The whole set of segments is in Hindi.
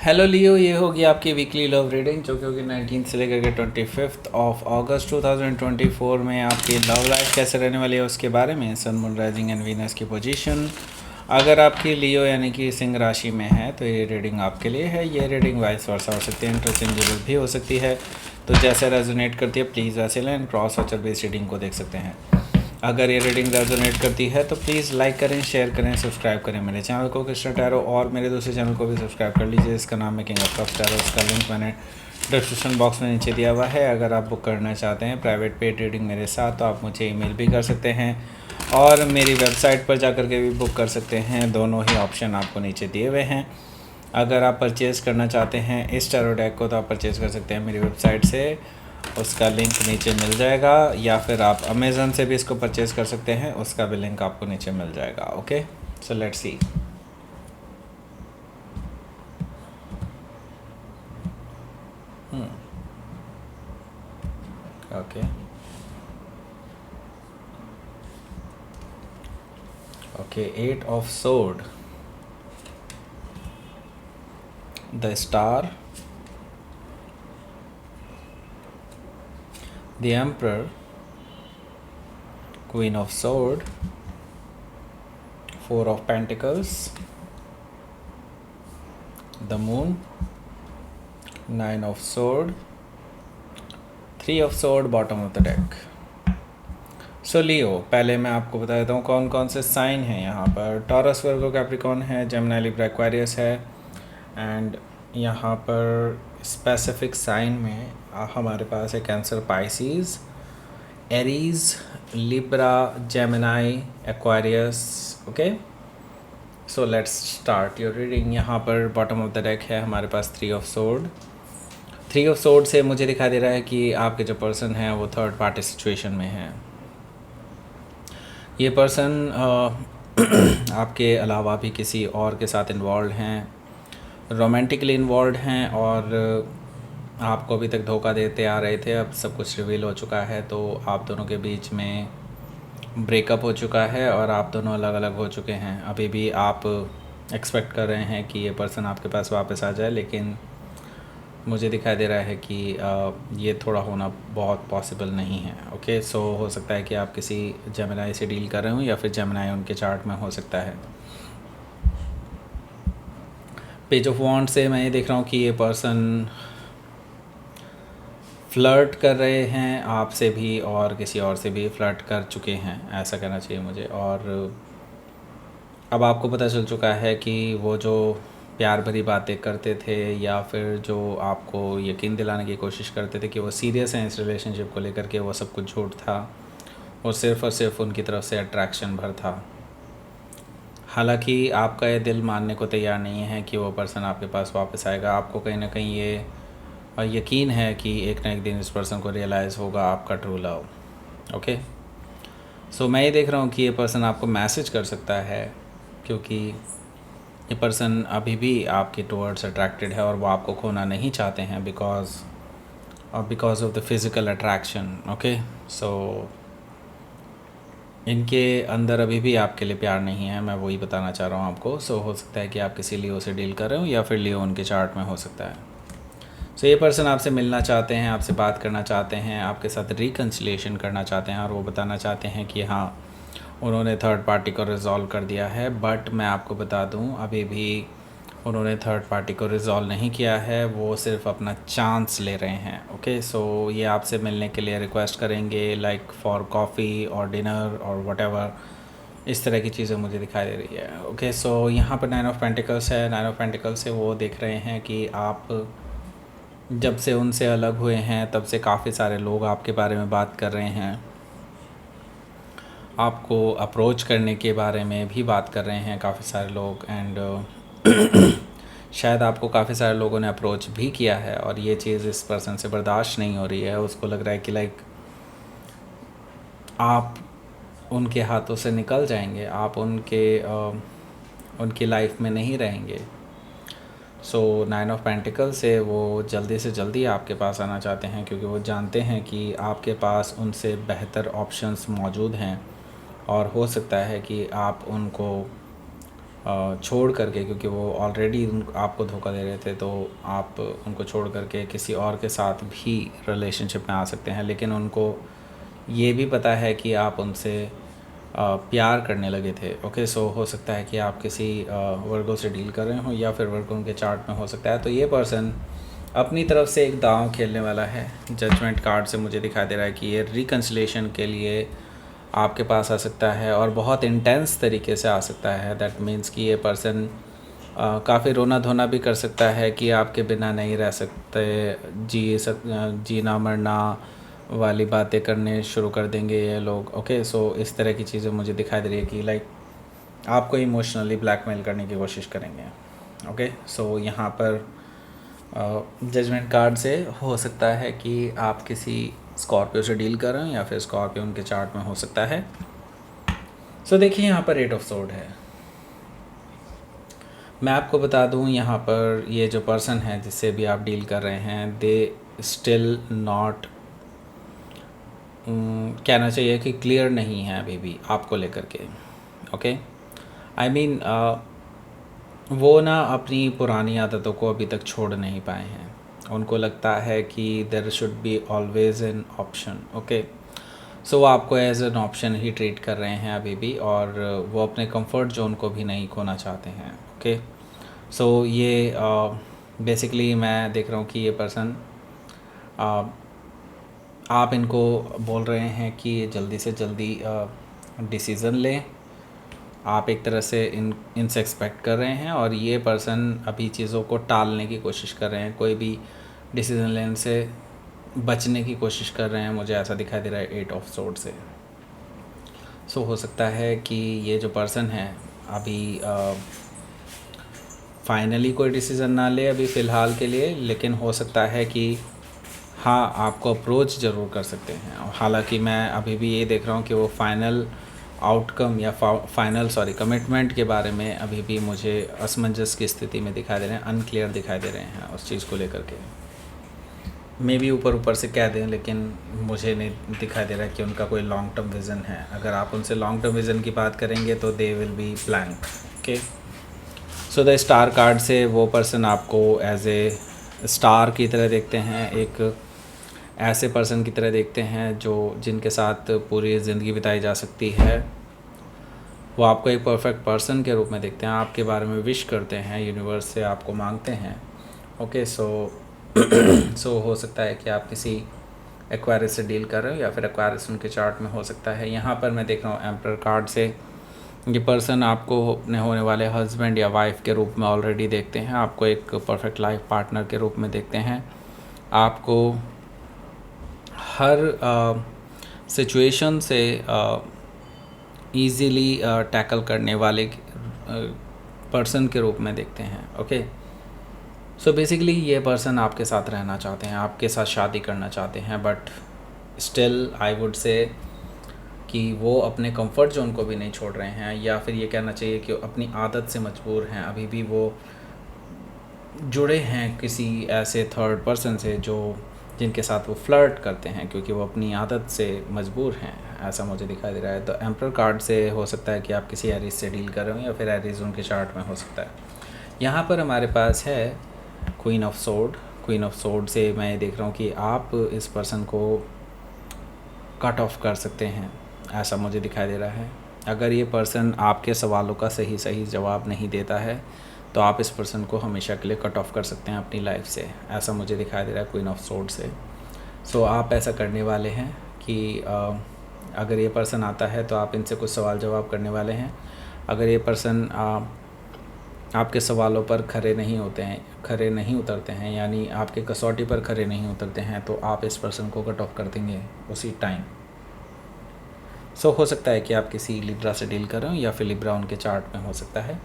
हेलो लियो, ये होगी आपकी वीकली लव रीडिंग जो कि होगी 19 से लेकर के 25 ऑफ अगस्त 2024 में आपकी लव लाइफ कैसे रहने वाली है उसके बारे में। Sun moon rising and Venus की पोजीशन अगर आपकी लियो यानी कि सिंह राशि में है तो ये रीडिंग आपके लिए है। ये रीडिंग वाइस वर्सा हो सकती है, इंटरचेंजेबल भी हो सकती है, तो जैसे रेजोनेट करती है प्लीज़ वैसे लें। क्रॉस वाचर बेस्ड रीडिंग को देख सकते हैं। अगर ये रीडिंग रेजोनेट करती है तो प्लीज़ लाइक करें, शेयर करें, सब्सक्राइब करें मेरे चैनल को कृष्णा टैरो, और मेरे दूसरे चैनल को भी सब्सक्राइब कर लीजिए। इसका नाम है किंग ऑफ कप्स टैरो। इसका लिंक मैंने डिस्क्रिप्शन बॉक्स में नीचे दिया हुआ है। अगर आप बुक करना चाहते हैं प्राइवेट पेड रीडिंग मेरे साथ तो आप मुझे ईमेल भी कर सकते हैं और मेरी वेबसाइट पर जाकर के भी बुक कर सकते हैं। दोनों ही ऑप्शन आपको नीचे दिए हुए हैं। अगर आप परचेज़ करना चाहते हैं इस टैरो डेक को तो आप परचेज़ कर सकते हैं मेरी वेबसाइट से, उसका लिंक नीचे मिल जाएगा, या फिर आप अमेज़न से भी इसको परचेज़ कर सकते हैं, उसका भी लिंक आपको नीचे मिल जाएगा। Okay, so let's see. Okay okay, 8 of sword, the star, the emperor, queen of sword, 4 of pentacles, the moon, 9 of sword, 3 of sword, bottom of the deck. So Leo, पहले मैं आपको बता देता हूँ कौन कौन से साइन हैं यहाँ पर। टॉरस, वर्गो, कैप्रिकॉर्न है, जेमिनी, लिब्रा, एक्वेरियस है। एंड यहाँ पर स्पेसिफिक साइन में हमारे पास है cancer, Pisces, Aries, Libra, Gemini, Aquarius. Okay, so let's start your reading. यहाँ पर बॉटम ऑफ द डेक है हमारे पास 3 ऑफ सोर्ड। 3 ऑफ सोर्ड से मुझे दिखाई दे रहा है कि आपके जो पर्सन है वो थर्ड पार्टी सिचुएशन में है। ये पर्सन आपके अलावा भी किसी और के साथ इन्वॉल्व हैं, रोमांटिकली इन्वॉल्व हैं, और आपको अभी तक धोखा देते आ रहे थे। अब सब कुछ रिवील हो चुका है, तो आप दोनों के बीच में ब्रेकअप हो चुका है और आप दोनों अलग अलग हो चुके हैं। अभी भी आप एक्सपेक्ट कर रहे हैं कि ये पर्सन आपके पास वापस आ जाए, लेकिन मुझे दिखाई दे रहा है कि ये थोड़ा होना बहुत पॉसिबल नहीं है। ओके, सो हो सकता है कि आप किसी जेमिनी से डील कर रहे हो या फिर जेमिनी उनके चार्ट में हो सकता है। पेज ऑफ वॉन्ड से मैं ये देख रहा हूँ कि ये पर्सन फ्लर्ट कर रहे हैं आपसे भी और किसी और से भी फ्लर्ट कर चुके हैं, ऐसा कहना चाहिए मुझे। और अब आपको पता चल चुका है कि वो जो प्यार भरी बातें करते थे या फिर जो आपको यकीन दिलाने की कोशिश करते थे कि वो सीरियस हैं इस रिलेशनशिप को लेकर के, वो सब कुछ झूठ था और सिर्फ़ उनकी तरफ से अट्रैक्शन भर था। हालांकि आपका ये दिल मानने को तैयार नहीं है कि वो पर्सन आपके पास वापस आएगा। आपको कहीं ना कहीं ये यकीन है कि एक ना एक दिन इस पर्सन को रियलाइज़ होगा आपका ट्रू लव। ओके, सो मैं ये देख रहा हूँ कि ये पर्सन आपको मैसेज कर सकता है क्योंकि ये पर्सन अभी भी आपके टुवर्ड्स अट्रैक्टेड है और वो आपको खोना नहीं चाहते हैं because of the physical attraction. Okay, so इनके अंदर अभी भी आपके लिए प्यार नहीं है, मैं वही बताना चाह रहा हूँ आपको। सो हो सकता है कि आप किसी लियो से डील कर रहे हो या फिर लियो उनके चार्ट में हो सकता है। सो ये पर्सन आपसे मिलना चाहते हैं, आपसे बात करना चाहते हैं, आपके साथ रिकन्सिलिएशन करना चाहते हैं और वो बताना चाहते हैं कि हाँ उन्होंने थर्ड पार्टी को रिज़ॉल्व कर दिया है। बट मैं आपको बता दूं अभी भी उन्होंने थर्ड पार्टी को रिज़ॉल्व नहीं किया है, वो सिर्फ अपना चांस ले रहे हैं। ओके, सो ये आपसे मिलने के लिए रिक्वेस्ट करेंगे लाइक फॉर कॉफ़ी और डिनर और व्हाटएवर, इस तरह की चीज़ें मुझे दिखाई दे रही है। ओके, सो यहाँ पर 9 ऑफ पेंटिकल्स है। 9 ऑफ पेंटिकल्स से वो देख रहे हैं कि आप जब से उनसे अलग हुए हैं तब से काफ़ी सारे लोग आपके बारे में बात कर रहे हैं, आपको अप्रोच करने के बारे में भी बात कर रहे हैं काफ़ी सारे लोग। एंड शायद आपको काफ़ी सारे लोगों ने अप्रोच भी किया है और ये चीज़ इस पर्सन से बर्दाश्त नहीं हो रही है। उसको लग रहा है कि लाइक आप उनके हाथों से निकल जाएंगे, आप उनकी लाइफ में नहीं रहेंगे। सो 9 ऑफ पेंटिकल से वो जल्दी से जल्दी आपके पास आना चाहते हैं क्योंकि वो जानते हैं कि आपके पास उनसे बेहतर ऑप्शंस मौजूद हैं और हो सकता है कि आप उनको छोड़ करके, क्योंकि वो ऑलरेडी आपको धोखा दे रहे थे, तो आप उनको छोड़ करके किसी और के साथ भी रिलेशनशिप में आ सकते हैं। लेकिन उनको ये भी पता है कि आप उनसे प्यार करने लगे थे। ओके, सो हो सकता है कि आप किसी वर्गो से डील कर रहे हो, या फिर वर्गो उनके चार्ट में हो सकता है। तो ये पर्सन अपनी तरफ से एक दांव खेलने वाला है। जजमेंट कार्ड से मुझे दिखाई दे रहा है कि ये रिकन्सिलेशन के लिए आपके पास आ सकता है, और बहुत इंटेंस तरीके से आ सकता है। दैट मीन्स कि ये पर्सन काफ़ी रोना धोना भी कर सकता है कि आपके बिना नहीं रह सकते, जीना मरना वाली बातें करने शुरू कर देंगे ये लोग। ओके, सो इस तरह की चीज़ें मुझे दिखाई दे रही है कि लाइक आपको इमोशनली ब्लैकमेल करने की कोशिश करेंगे। ओके, सो यहाँ पर जजमेंट कार्ड से हो सकता है कि आप किसी स्कॉर्पियो से डील कर रहे हो, या फिर स्कॉर्पियो उनके चार्ट में हो सकता है। सो देखिए यहाँ पर 8 ऑफ सोर्ड है। मैं आपको बता दूँ यहाँ पर ये जो पर्सन है जिससे भी आप डील कर रहे हैं, दे स्टिल नॉट, कहना चाहिए कि क्लियर नहीं है अभी भी आपको लेकर के। ओके, आई मीन वो ना अपनी पुरानी आदतों को अभी तक छोड़ नहीं पाए हैं। उनको लगता है कि there should be always an option. Okay, so वो आपको एज एन ऑप्शन ही ट्रीट कर रहे हैं अभी भी, और वो अपने कंफर्ट जोन को भी नहीं खोना चाहते हैं। ओके, सो ये बेसिकली मैं देख रहा हूँ कि ये पर्सन आप इनको बोल रहे हैं कि जल्दी से जल्दी डिसीज़न लें। आप एक तरह से इनसे एक्सपेक्ट कर रहे हैं, और ये पर्सन अभी चीज़ों को टालने की कोशिश कर रहे हैं, कोई भी डिसीज़न लेने से बचने की कोशिश कर रहे हैं। मुझे ऐसा दिखाई दे रहा है 8 ऑफ सोर्ड से। सो हो सकता है कि ये जो पर्सन है अभी फाइनली कोई डिसीज़न ना ले अभी फ़िलहाल के लिए, लेकिन हो सकता है कि हाँ, आपको अप्रोच ज़रूर कर सकते हैं। हालांकि मैं अभी भी ये देख रहा हूँ कि वो फाइनल आउटकम या कमिटमेंट के बारे में अभी भी मुझे असमंजस की स्थिति में दिखाई दे रहे हैं, अनक्लियर दिखाई दे रहे हैं उस चीज़ को लेकर के। मे भी ऊपर से कह दें, लेकिन मुझे नहीं दिखाई दे रहा है कि उनका कोई लॉन्ग टर्म विज़न है। अगर आप उनसे लॉन्ग टर्म विज़न की बात करेंगे तो they will be blank. Okay, so the star card से वो पर्सन आपको एज ए स्टार की तरह देखते हैं, एक ऐसे पर्सन की तरह देखते हैं जो जिनके साथ पूरी ज़िंदगी बिताई जा सकती है। वो आपको एक परफेक्ट पर्सन के रूप में देखते हैं, आपके बारे में विश करते हैं, यूनिवर्स से आपको मांगते हैं। ओके, सो हो सकता है कि आप किसी एक्वायरिस से डील कर रहे हो, या फिर एक्वायरिस उनके चार्ट में हो सकता है। यहाँ पर मैं देख रहा हूँ एम्परर कार्ड से ये पर्सन आपको अपने होने वाले हस्बैंड या वाइफ के रूप में ऑलरेडी देखते हैं, आपको एक परफेक्ट लाइफ पार्टनर के रूप में देखते हैं। आपको हर सिचुएशन से ईज़िली टैकल करने वाले पर्सन के रूप में देखते हैं। ओके, सो बेसिकली ये पर्सन आपके साथ रहना चाहते हैं, आपके साथ शादी करना चाहते हैं, but still I would say कि वो अपने कंफर्ट जोन को भी नहीं छोड़ रहे हैं, या फिर ये कहना चाहिए कि अपनी आदत से मजबूर हैं। अभी भी वो जुड़े हैं किसी ऐसे थर्ड पर्सन से जिनके साथ वो फ्लर्ट करते हैं, क्योंकि वो अपनी आदत से मजबूर हैं, ऐसा मुझे दिखाई दे रहा है। तो एम्परर कार्ड से हो सकता है कि आप किसी एरीज से डील कर रहे हो, या फिर एरीज उनके चार्ट में हो सकता है। यहाँ पर हमारे पास है queen of sword. Queen of sword से मैं देख रहा हूँ कि आप इस पर्सन को कट ऑफ कर सकते हैं, ऐसा मुझे दिखाई दे रहा है। अगर ये पर्सन आपके सवालों का सही जवाब नहीं देता है, तो आप इस पर्सन को हमेशा के लिए कट ऑफ कर सकते हैं अपनी लाइफ से, ऐसा मुझे दिखाई दे रहा है क्वीन ऑफ सोर्ड से। सो आप ऐसा करने वाले हैं कि अगर ये पर्सन आता है तो आप इनसे कुछ सवाल जवाब करने वाले हैं। अगर ये पर्सन आपके सवालों पर खरे नहीं उतरते हैं, यानी आपके कसौटी पर खरे नहीं उतरते हैं, तो आप इस पर्सन को कट ऑफ कर देंगे उसी टाइम। सो हो सकता है कि आप किसी लिब्रा से डील कर रहे हो, या फिर लिब्रा उनके चार्ट में हो सकता है।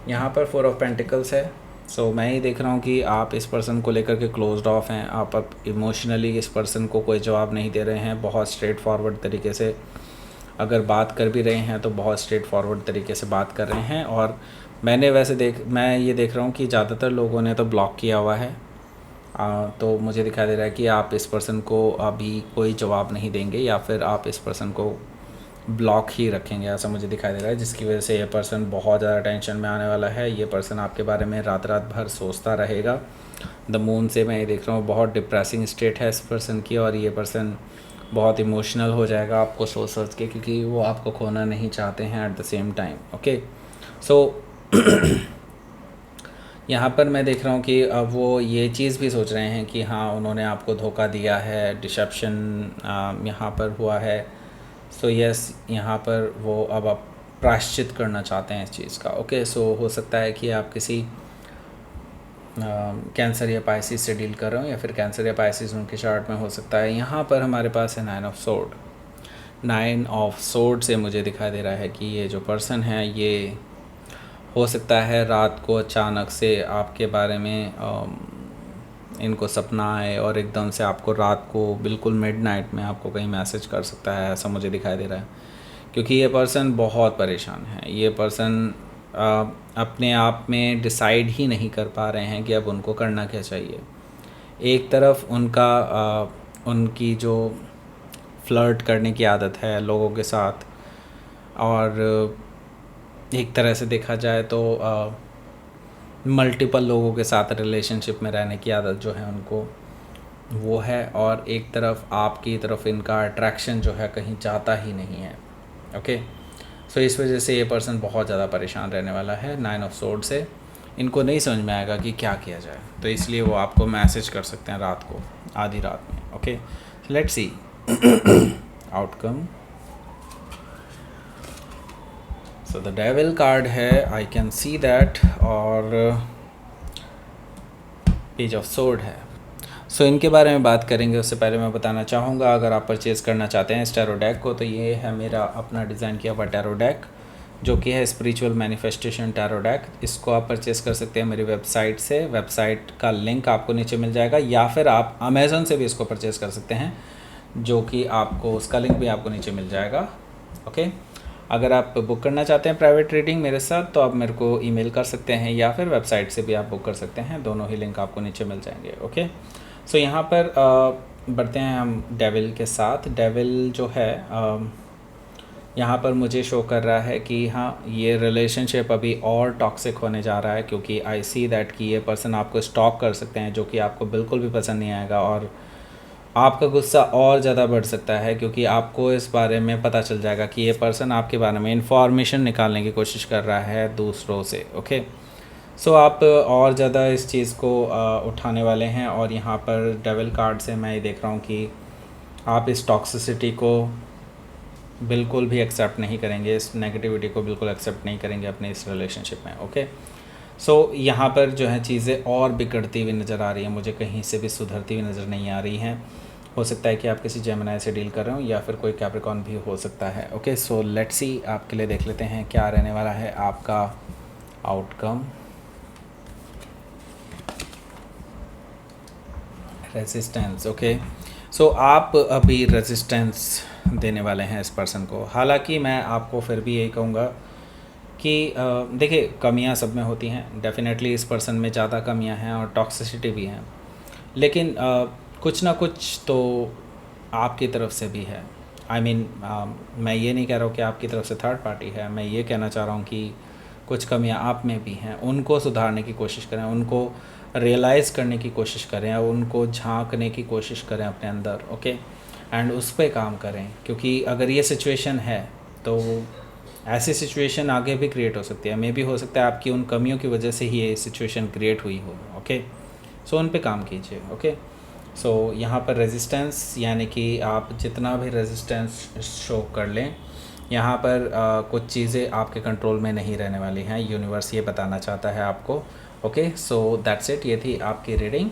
यहाँ पर 4 ऑफ पेंटिकल्स है। सो मैं ही देख रहा हूँ कि आप इस पर्सन को लेकर के क्लोज्ड ऑफ हैं। आप अब इमोशनली इस पर्सन को कोई जवाब नहीं दे रहे हैं, बहुत स्ट्रेट फॉरवर्ड तरीके से अगर बात कर भी रहे हैं तो बहुत स्ट्रेट फॉरवर्ड तरीके से बात कर रहे हैं। और मैं ये देख रहा हूँ कि ज़्यादातर लोगों ने तो ब्लॉक किया हुआ है। तो मुझे दिखाई दे रहा है कि आप इस पर्सन को अभी कोई जवाब नहीं देंगे, या फिर आप इस पर्सन को ब्लॉक ही रखेंगे, ऐसा मुझे दिखाई दे रहा है, जिसकी वजह से ये पर्सन बहुत ज़्यादा टेंशन में आने वाला है। ये पर्सन आपके बारे में रात रात भर सोचता रहेगा। द मून से मैं ये देख रहा हूँ बहुत डिप्रेसिंग स्टेट है इस पर्सन की, और ये पर्सन बहुत इमोशनल हो जाएगा आपको सोच सोच के, क्योंकि वो आपको खोना नहीं चाहते हैं at the same time. Okay, so यहाँ पर मैं देख रहा हूँ कि अब वो ये चीज़ भी सोच रहे हैं कि हाँ, उन्होंने आपको धोखा दिया है, डिसेप्शन यहाँ पर हुआ है। सो यस, यहाँ पर वो अब आप प्रायश्चित करना चाहते हैं इस चीज़ का। ओके, सो हो सकता है कि आप किसी कैंसर या पाइसिस से डील कर रहे हो, या फिर कैंसर या पाइसिस उनके चार्ट में हो सकता है। यहाँ पर हमारे पास है 9 ऑफ सोर्ड। 9 ऑफ सोर्ड से मुझे दिखाई दे रहा है कि ये जो पर्सन है, ये हो सकता है रात को अचानक से आपके बारे में इनको सपना आए, और एकदम से आपको रात को बिल्कुल मिडनाइट में आपको कहीं मैसेज कर सकता है, ऐसा मुझे दिखाई दे रहा है। क्योंकि ये पर्सन बहुत परेशान है। ये पर्सन अपने आप में डिसाइड ही नहीं कर पा रहे हैं कि अब उनको करना क्या चाहिए। एक तरफ उनकी जो फ्लर्ट करने की आदत है लोगों के साथ, और एक तरह से देखा जाए तो मल्टीपल लोगों के साथ रिलेशनशिप में रहने की आदत जो है उनको, वो है। और एक तरफ आपकी तरफ इनका अट्रैक्शन जो है कहीं जाता ही नहीं है। ओके, सो इस वजह से ये पर्सन बहुत ज़्यादा परेशान रहने वाला है 9 ऑफ सोर्ड से। इनको नहीं समझ में आएगा कि क्या किया जाए, तो इसलिए वो आपको मैसेज कर सकते हैं रात को, आधी रात में। Okay, let's see outcome. So the devil card है, आई कैन सी दैट, और पेज ऑफ सोर्ड है। सो इनके बारे में बात करेंगे, उससे पहले मैं बताना चाहूँगा, अगर आप परचेज़ करना चाहते हैं इस टैरो डेक को, तो ये है मेरा अपना डिज़ाइन किया हुआ टैरो डेक, जो कि है स्पिरिचुअल मैनिफेस्टेशन टैरो डेक। इसको आप परचेज़ कर सकते हैं मेरी वेबसाइट से। वेबसाइट का लिंक आपको नीचे मिल जाएगा, या फिर आप अमेज़न से भी इसको परचेज़ कर सकते हैं, जो कि आपको उसका लिंक भी आपको नीचे मिल जाएगा। ओके, अगर आप बुक करना चाहते हैं प्राइवेट रीडिंग मेरे साथ, तो आप मेरे को ईमेल कर सकते हैं, या फिर वेबसाइट से भी आप बुक कर सकते हैं। दोनों ही लिंक आपको नीचे मिल जाएंगे। ओके, सो यहाँ पर बढ़ते हैं हम डेविल के साथ। डेविल जो है यहाँ पर मुझे शो कर रहा है कि हाँ, ये रिलेशनशिप अभी और टॉक्सिक होने जा रहा है, क्योंकि आई सी दैट कि ये पर्सन आपको स्टॉक कर सकते हैं, जो कि आपको बिल्कुल भी पसंद नहीं आएगा, और आपका गुस्सा और ज़्यादा बढ़ सकता है, क्योंकि आपको इस बारे में पता चल जाएगा कि ये पर्सन आपके बारे में इंफॉर्मेशन निकालने की कोशिश कर रहा है दूसरों से। ओके, सो आप और ज़्यादा इस चीज़ को उठाने वाले हैं, और यहाँ पर डेविल कार्ड से मैं ये देख रहा हूँ कि आप इस टॉक्सिसिटी को बिल्कुल भी एक्सेप्ट नहीं करेंगे, इस नेगेटिविटी को बिल्कुल एक्सेप्ट नहीं करेंगे अपने इस रिलेशनशिप में। ओके, सो यहाँ पर जो है चीज़ें और बिगड़ती हुई नज़र आ रही हैं, मुझे कहीं से भी सुधरती हुई नज़र नहीं आ रही हैं। हो सकता है कि आप किसी जेमिनी से डील कर रहे हो, या फिर कोई कैप्रिकॉर्न भी हो सकता है। ओके, सो लेट्स सी, आपके लिए देख लेते हैं क्या रहने वाला है आपका आउटकम। रेजिस्टेंस। ओके, सो आप अभी रेजिस्टेंस देने वाले हैं इस पर्सन को। हालांकि मैं आपको फिर भी यही कहूँगा कि देखिए, कमियां सब में होती हैं, डेफिनेटली इस पर्सन में ज़्यादा कमियां हैं और टॉक्सिसिटी भी हैं, लेकिन कुछ ना कुछ तो आपकी तरफ से भी है। आई मीन मैं ये नहीं कह रहा हूँ कि आपकी तरफ से थर्ड पार्टी है, मैं ये कहना चाह रहा हूँ कि कुछ कमियां आप में भी हैं, उनको सुधारने की कोशिश करें, उनको रियलाइज़ करने की कोशिश करें, और उनको झांकने की कोशिश करें अपने अंदर। ओके, एंड उस पर काम करें, क्योंकि अगर ये सिचुएशन है तो ऐसी सिचुएशन आगे भी क्रिएट हो सकती है। मे भी हो सकता है आपकी उन कमियों की वजह से ही ये सिचुएशन क्रिएट हुई हो। ओके, सो उन पे काम कीजिए। ओके, सो यहाँ पर रेजिस्टेंस, यानी कि आप जितना भी रेजिस्टेंस शो कर लें, यहाँ पर कुछ चीज़ें आपके कंट्रोल में नहीं रहने वाली हैं, यूनिवर्स ये बताना चाहता है आपको। ओके, सो दैट्स इट, ये थी आपकी रीडिंग।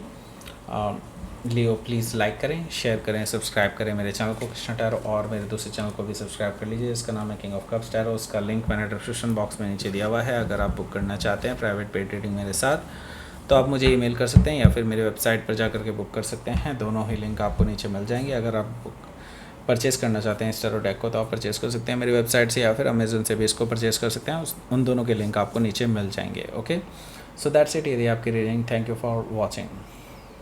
लियो प्लीज़ लाइक करें, शेयर करें, सब्सक्राइब करें मेरे चैनल को कृष्णा टैरो, और मेरे दूसरे चैनल को भी सब्सक्राइब कर लीजिए, इसका नाम है किंग ऑफ कप्स टैरो। उसका लिंक मैंने डिस्क्रिप्शन बॉक्स में नीचे दिया हुआ है। अगर आप बुक करना चाहते हैं प्राइवेट पेड रीडिंग मेरे साथ, तो आप मुझे ईमेल कर सकते हैं, या फिर मेरी वेबसाइट पर जा करके बुक कर सकते हैं। दोनों ही लिंक आपको नीचे मिल जाएंगे। अगर आप परचेज़ करना चाहते हैं इस टैरो डेक को, तो आप परचेज़ कर सकते हैं मेरी वेबसाइट से, या फिर अमेज़न से भी इसको परचेज़ कर सकते हैं। उन दोनों के लिंक आपको नीचे मिल जाएंगे। ओके, सो दैट्स इट, ये आपकी reading. Thank you for watching.